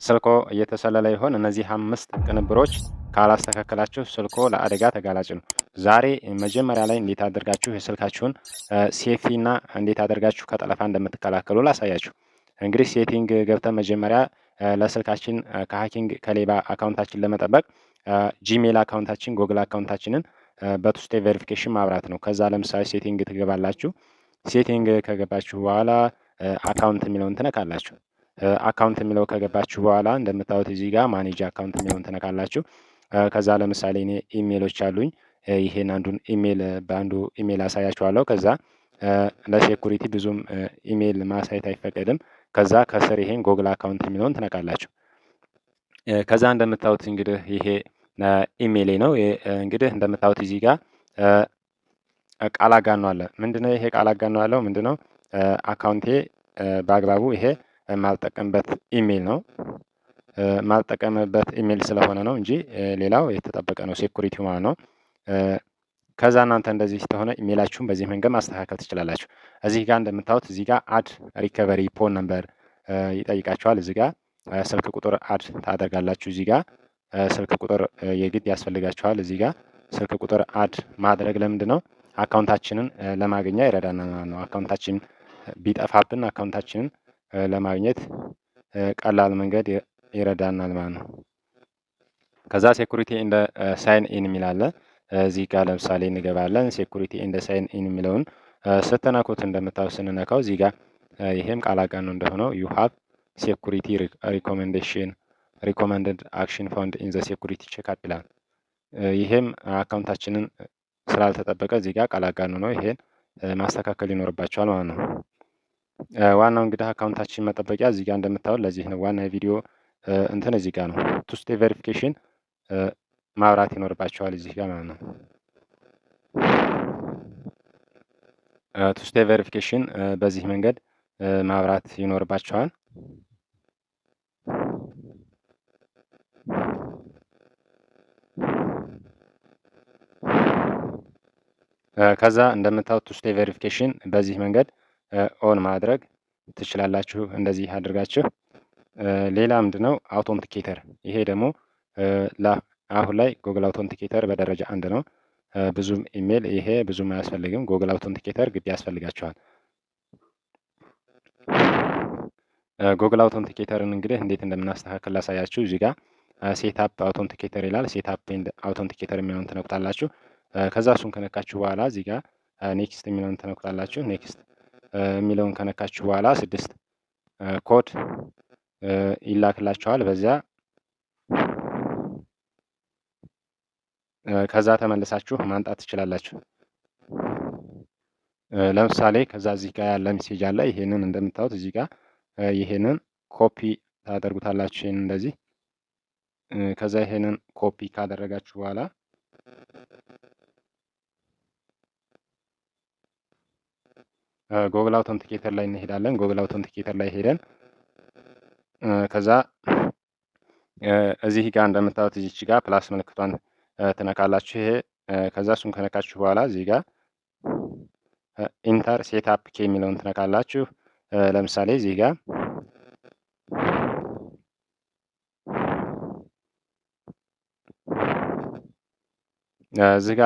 ስልኮ እየተሰለለ ይሆን? እነዚህ 5 ቅንብሮች ካላስተካከላችሁ ስልኮ ለአደጋ ተጋላጭ ነው። ዛሬ መጀመሪያ ላይ እንዴት አድርጋችሁ የስልካችሁን ሴፍቲ እና እንዴት አድርጋችሁ ከጠለፋ እንደምትከላከሉ ላሳያችሁ። እንግዲህ ሴቲንግ ገብተን መጀመሪያ ለስልካችን ከሀኪንግ ከሌባ አካውንታችን ለመጠበቅ ጂሜል አካውንታችን ጎግል አካውንታችንን በቱ ስቴፕ ቬሪፊኬሽን ማብራት ነው። ከዛ ለምሳሌ ሴቲንግ ትገባላችሁ። ሴቲንግ ከገባችሁ በኋላ አካውንት የሚለውን ትነካላችሁ። አካውንት የሚለው ከገባችሁ በኋላ እንደምታዩት እዚህ ጋር ማኔጅ አካውንት የሚለውን ትነካላችሁ። ከዛ ለምሳሌ እኔ ኢሜሎች አሉኝ። ይሄን አንዱን ኢሜል በአንዱ ኢሜል አሳያችኋለሁ። ከዛ ለሴኩሪቲ ብዙም ኢሜል ማሳየት አይፈቀድም። ከዛ ከስር ይሄን ጎግል አካውንት የሚለውን ትነካላችሁ። ከዛ እንደምታዩት እንግዲህ ይሄ ኢሜይሌ ነው። እንግዲህ እንደምታዩት እዚህ ጋር ቃል አጋኖ አለ። ምንድነው ይሄ ቃል አጋኖ ያለው ምንድነው? አካውንቴ በአግባቡ ይሄ የማልጠቀምበት ኢሜይል ነው። ማልጠቀምበት ኢሜይል ስለሆነ ነው እንጂ ሌላው የተጠበቀ ነው፣ ሴኩሪቲው ማለት ነው። ከዛ እናንተ እንደዚህ ስለሆነ ኢሜይላችሁን በዚህ መንገድ ማስተካከል ትችላላችሁ። እዚህ ጋር እንደምታዩት እዚህ ጋር አድ ሪከቨሪ ፎን ነምበር ይጠይቃችኋል። እዚህ ጋር ስልክ ቁጥር አድ ታደርጋላችሁ። እዚህ ጋር ስልክ ቁጥር የግድ ያስፈልጋችኋል። እዚህ ጋር ስልክ ቁጥር አድ ማድረግ ለምንድን ነው? አካውንታችንን ለማግኛ ይረዳናል ማለት ነው። አካውንታችን ቢጠፋብን አካውንታችንን ለማግኘት ቀላል መንገድ ይረዳናል ማለት ነው። ከዛ ሴኩሪቲ እንደ ሳይን ኢን የሚላለ እዚህ ጋር ለምሳሌ እንገባለን። ሴኩሪቲ እንደ ሳይን ኢን የሚለውን ስትነኩት እንደምታዩት ስንነካው እዚህ ጋር ይሄም ቃል አጋኖ እንደሆነው ዩ ሃቭ ሴኩሪቲ ሪኮሜንዴሽን ሪኮመንደድ አክሽን ፋውንድ ኢን ዘ ሴኩሪቲ ቼክአፕ ይላል። ይሄም አካውንታችንን ስላልተጠበቀ እዚህ ጋር ቃል አጋኖ ነው። ይሄን ማስተካከል ይኖርባቸዋል ማለት ነው። ዋናው እንግዲህ አካውንታችን መጠበቂያ እዚህ ጋር እንደምታዩት ለዚህ ነው። ዋና የቪዲዮ እንትን እዚህ ጋር ነው። ቱ ስቴፕ ቬሪፊኬሽን ማብራት ይኖርባቸዋል እዚህ ጋር ማለት ነው። ቱ ስቴፕ ቬሪፊኬሽን በዚህ መንገድ ማብራት ይኖርባቸዋል። ከዛ እንደምታዩት ቱ ስቴፕ ቬሪፊኬሽን በዚህ መንገድ ኦን ማድረግ ትችላላችሁ። እንደዚህ አድርጋችሁ ሌላ ምንድነው አውቶንቲኬተር። ይሄ ደግሞ አሁን ላይ ጉግል አውቶንቲኬተር በደረጃ 1 ነው። ብዙም ኢሜል ይሄ ብዙም አያስፈልግም። ጉግል አውቶንቲኬተር ግድ ያስፈልጋቸዋል። ጉግል አውቶንቲኬተርን እንግዲህ እንዴት እንደምናስተካክል ላሳያችሁ። እዚህ ጋር ሴትአፕ አውቶንቲኬተር ይላል። ሴትአፕ ኤንድ አውቶንቲኬተር የሚለውን ትነኩታላችሁ። ከዛ እሱን ከነካችሁ በኋላ እዚህ ጋር ኔክስት የሚለውን ትነኩታላችሁ። ኔክስት የሚለውን ከነካችሁ በኋላ 6 ኮድ ይላክላችኋል። በዚያ ከዛ ተመልሳችሁ ማምጣት ትችላላችሁ። ለምሳሌ ከዛ እዚህ ጋር ያለ ሜሴጅ አለ። ይሄንን እንደምታዩት እዚህ ጋር ይሄንን ኮፒ ታደርጉታላችሁ። ይሄንን እንደዚህ ከዛ ይሄንን ኮፒ ካደረጋችሁ በኋላ ጉግል አውቶንቲኬተር ላይ እንሄዳለን። ጉግል አውቶንቲኬተር ላይ ሄደን ከዛ እዚህ ጋር እንደምታዩት እዚች ጋር ፕላስ ምልክቷን ትነካላችሁ። ይሄ ከዛ እሱን ከነካችሁ በኋላ እዚህ ጋር ኢንተር ሴትአፕ ኬ የሚለውን ትነካላችሁ። ለምሳሌ እዚህ ጋር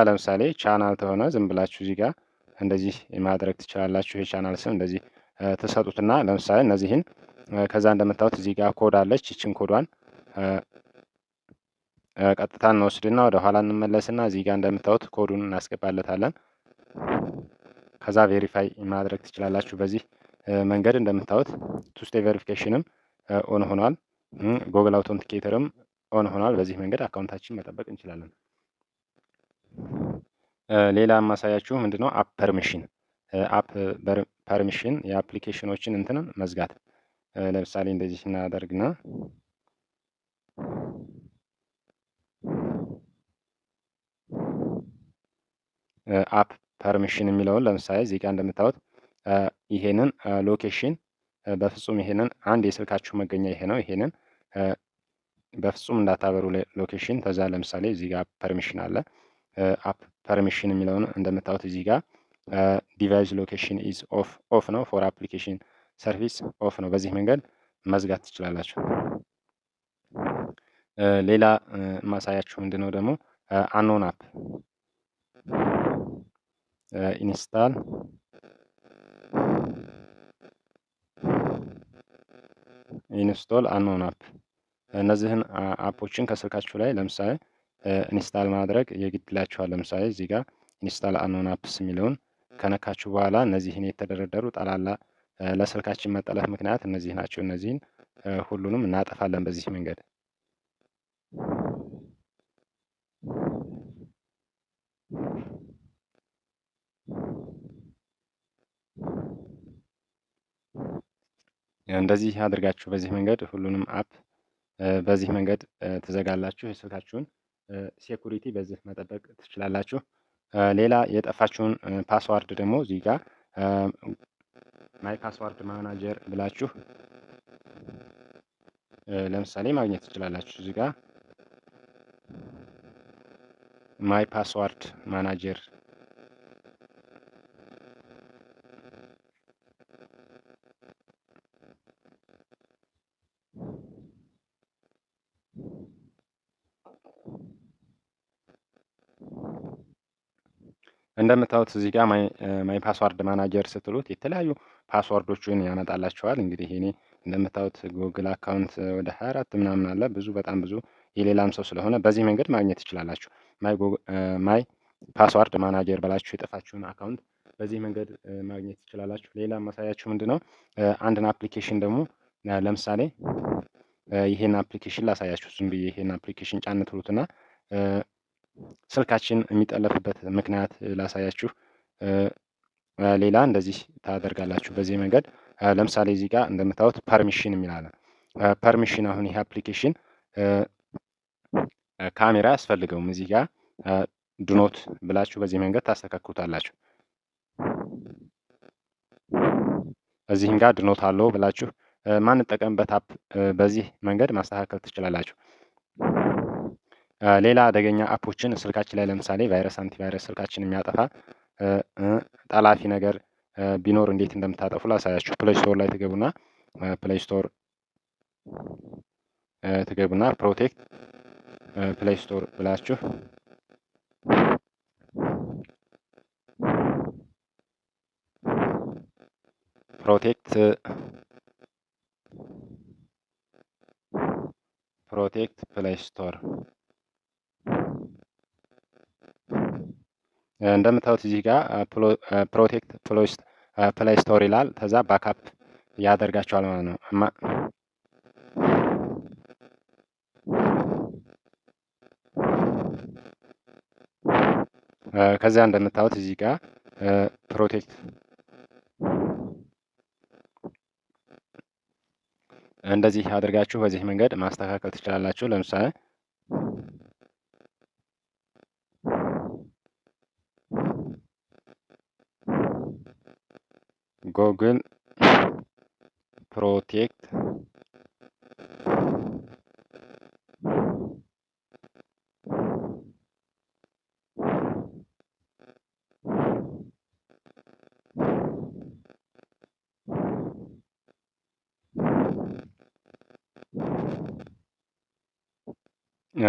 ለምሳሌ ቻናል ተሆነ ዝም ብላችሁ እዚህ ጋር እንደዚህ ማድረግ ትችላላችሁ። የቻናል ስም እንደዚህ ተሰጡትና ለምሳሌ እነዚህን ከዛ እንደምታዩት እዚህ ጋር ኮድ አለች። ይችን ኮዷን ቀጥታ እንወስድና ወደ ኋላ እንመለስና እዚህ ጋር እንደምታዩት ኮዱን እናስገባለታለን። ከዛ ቬሪፋይ ማድረግ ትችላላችሁ። በዚህ መንገድ እንደምታዩት ቱ ስቴፕ ቬሪፊኬሽንም ኦን ሆኗል። ጉግል አውቶንቲኬተርም ኦን ሆኗል። በዚህ መንገድ አካውንታችን መጠበቅ እንችላለን። ሌላ ማሳያችሁ ምንድነው አፕ ፐርሚሽን። አፕ ፐርሚሽን የአፕሊኬሽኖችን እንትንን መዝጋት። ለምሳሌ እንደዚህ እናደርግና አፕ ፐርሚሽን የሚለውን ለምሳሌ እዚህ ጋር እንደምታዩት ይሄንን ሎኬሽን በፍጹም ይሄንን አንድ የስልካችሁ መገኛ ይሄ ነው። ይሄንን በፍጹም እንዳታበሩ ሎኬሽን። ከዛ ለምሳሌ እዚህ ጋር ፐርሚሽን አለ። አፕ ፐርሚሽን የሚለውን እንደምታዩት እዚህ ጋር ዲቫይስ ሎኬሽን ኢዝ ኦፍ ነው። ፎር አፕሊኬሽን ሰርቪስ ኦፍ ነው። በዚህ መንገድ መዝጋት ትችላላችሁ። ሌላ ማሳያችሁ ምንድነው ደግሞ አንኖን አፕ ኢንስታል ኢንስቶል አንኖን አፕ። እነዚህን አፖችን ከስልካችሁ ላይ ለምሳሌ ኢንስታል ማድረግ የግድ ይላችኋል። ለምሳሌ እዚህ ጋር ኢንስታል አንኖን አፕስ የሚለውን ከነካችሁ በኋላ እነዚህን የተደረደሩ ጠላላ ለስልካችን መጠለፍ ምክንያት እነዚህ ናቸው። እነዚህን ሁሉንም እናጠፋለን በዚህ መንገድ። እንደዚህ አድርጋችሁ በዚህ መንገድ ሁሉንም አፕ በዚህ መንገድ ትዘጋላችሁ። የስልካችሁን ሴኩሪቲ በዚህ መጠበቅ ትችላላችሁ። ሌላ የጠፋችሁን ፓስዋርድ ደግሞ እዚህ ጋር ማይ ፓስዋርድ ማናጀር ብላችሁ ለምሳሌ ማግኘት ትችላላችሁ። እዚህ ጋር ማይ ፓስዋርድ ማናጀር እንደምታዩት እዚህ ጋር ማይ ፓስዋርድ ማናጀር ስትሉት የተለያዩ ፓስዋርዶችን ያመጣላችኋል። እንግዲህ እኔ እንደምታዩት ጉግል አካውንት ወደ 24 ምናምን አለ፣ ብዙ በጣም ብዙ የሌላም ሰው ስለሆነ በዚህ መንገድ ማግኘት ትችላላችሁ። ማይ ፓስዋርድ ማናጀር ብላችሁ የጠፋችሁን አካውንት በዚህ መንገድ ማግኘት ትችላላችሁ። ሌላ ማሳያችሁ ምንድነው አንድን አፕሊኬሽን ደግሞ ለምሳሌ ይሄን አፕሊኬሽን ላሳያችሁ። ዝም ብዬ ይሄን አፕሊኬሽን ጫን ትሉትና ስልካችን የሚጠለፍበት ምክንያት ላሳያችሁ። ሌላ እንደዚህ ታደርጋላችሁ በዚህ መንገድ። ለምሳሌ እዚህ ጋር እንደምታዩት ፐርሚሽን የሚል አለ። ፐርሚሽን አሁን ይሄ አፕሊኬሽን ካሜራ አያስፈልገውም። እዚህ ጋር ዱኖት ብላችሁ በዚህ መንገድ ታስተካክሉታላችሁ። እዚህም ጋር ድኖት አለው ብላችሁ ማንጠቀምበት አፕ በዚህ መንገድ ማስተካከል ትችላላችሁ። ሌላ አደገኛ አፖችን ስልካችን ላይ ለምሳሌ ቫይረስ፣ አንቲቫይረስ ስልካችን የሚያጠፋ ጠላፊ ነገር ቢኖር እንዴት እንደምታጠፉ ላሳያችሁ። ፕሌይ ስቶር ላይ ትገቡና ፕሌይ ስቶር ትገቡና ፕሮቴክት ፕሌይ ስቶር ብላችሁ ፕሮቴክት ፕሌይ ስቶር እንደምታዩት እዚህ ጋር ፕሮቴክት ፕሌይ ስቶር ይላል። ከዛ ባካፕ ያደርጋቸዋል ማለት ነው። ከዚያ እንደምታዩት እዚህ ጋር ፕሮቴክት እንደዚህ አድርጋችሁ በዚህ መንገድ ማስተካከል ትችላላችሁ። ለምሳሌ ጎግል ፕሮቴክት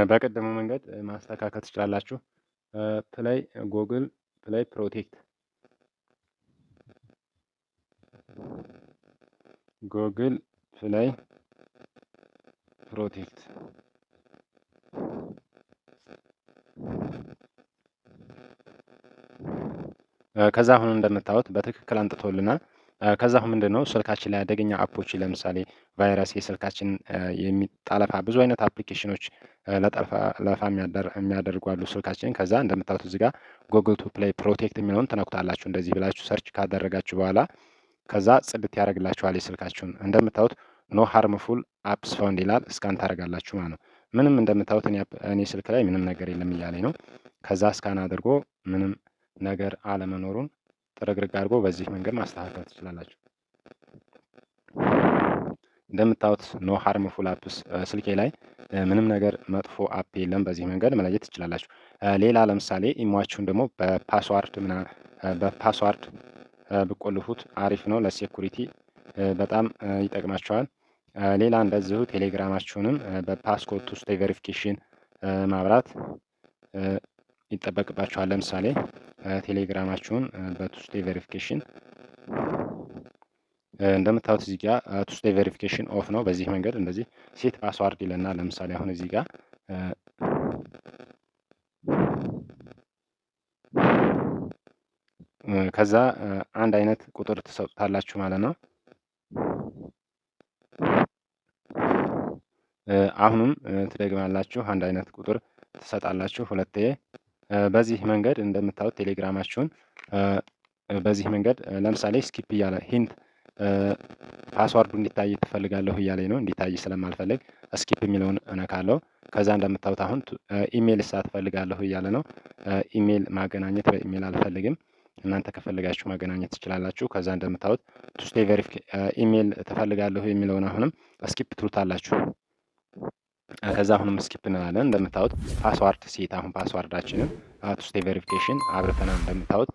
በቀደሙ መንገድ ማስተካከል ትችላላችሁ። ፕሌይ ጎግል ፕሌይ ፕሮቴክት ጎግል ፕሌይ ፕሮቴክት ከዛ አሁን እንደምታዩት በትክክል አንጥቶልናል። ከዛ አሁን ምንድነው ስልካችን ላይ አደገኛ አፖች ለምሳሌ ቫይረስ የስልካችን የሚጣለፋ ብዙ አይነት አፕሊኬሽኖች ለጠለፋ የሚያደርጉ አሉ ስልካችን። ከዛ እንደምታዩት እዚህ ጋር ጎግል ቱ ፕሌይ ፕሮቴክት የሚለውን ትነኩታላችሁ። እንደዚህ ብላችሁ ሰርች ካደረጋችሁ በኋላ ከዛ ጽድት ያደርግላችኋል የስልካችሁን። እንደምታዩት ኖ ሃርምፉል አፕስ ፋውንድ ይላል። እስካን ታደርጋላችሁ ማለት ነው። ምንም እንደምታዩት እኔ ስልክ ላይ ምንም ነገር የለም እያለኝ ነው። ከዛ እስካን አድርጎ ምንም ነገር አለመኖሩን ጥርግርግ አድርጎ በዚህ መንገድ ማስተካከል ትችላላችሁ። እንደምታዩት ኖ ሃርምፉል አፕስ ስልኬ ላይ ምንም ነገር መጥፎ አፕ የለም። በዚህ መንገድ መለየት ትችላላችሁ። ሌላ ለምሳሌ ኢሟችሁን ደግሞ በፓስዋርድ ብቆልፉት አሪፍ ነው። ለሴኩሪቲ በጣም ይጠቅማቸዋል። ሌላ እንደዚሁ ቴሌግራማችሁንም በፓስኮድ ቱ ስቴይ ቬሪፊኬሽን ማብራት ይጠበቅባችኋል። ለምሳሌ ቴሌግራማችሁን በቱ ስቴይ ቬሪፊኬሽን እንደምታዩት እዚህ ጋር ቱ ስቴይ ቬሪፊኬሽን ኦፍ ነው። በዚህ መንገድ እንደዚህ ሴት ፓስዋርድ ይለናል። ለምሳሌ አሁን እዚህ ጋር ከዛ አንድ አይነት ቁጥር ትሰጡታላችሁ ማለት ነው። አሁንም ትደግማላችሁ፣ አንድ አይነት ቁጥር ትሰጣላችሁ ሁለቴ። በዚህ መንገድ እንደምታዩት ቴሌግራማችሁን በዚህ መንገድ ለምሳሌ ስኪፕ እያለ ሂንት ፓስዋርዱ እንዲታይ ትፈልጋለሁ እያለኝ ነው። እንዲታይ ስለማልፈልግ ስኪፕ የሚለውን እነካለሁ። ከዛ እንደምታዩት አሁን ኢሜይል እሳ ትፈልጋለሁ እያለ ነው። ኢሜይል ማገናኘት በኢሜይል አልፈልግም። እናንተ ከፈልጋችሁ ማገናኘት ትችላላችሁ። ከዛ እንደምታዩት ቱ ስቴይ ኢሜይል ትፈልጋለሁ የሚለውን አሁንም ስኪፕ ትሉታላችሁ። ከዛ አሁንም ስኪፕ እንላለን። እንደምታዩት ፓስዋርድ ሴት አሁን ፓስዋርዳችንን ቱ ስቴይ ቬሪፊኬሽን አብርተናል። እንደምታዩት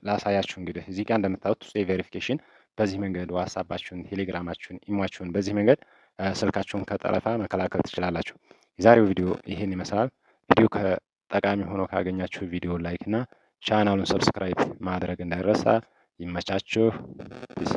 ላሳያችሁ እንግዲህ እዚህ ጋር እንደምታዩት ቱ ስቴይ ቬሪፊኬሽን በዚህ መንገድ ዋትስአፓችሁን፣ ቴሌግራማችሁን፣ ኢሟችሁን በዚህ መንገድ ስልካችሁን ከጠለፋ መከላከል ትችላላችሁ። የዛሬው ቪዲዮ ይህን ይመስላል። ቪዲዮ ከጠቃሚ ሆኖ ካገኛችሁ ቪዲዮ ላይክ እና ቻናሉን ሰብስክራይብ ማድረግ እንዳይረሳ። ይመቻችሁ። ፒስ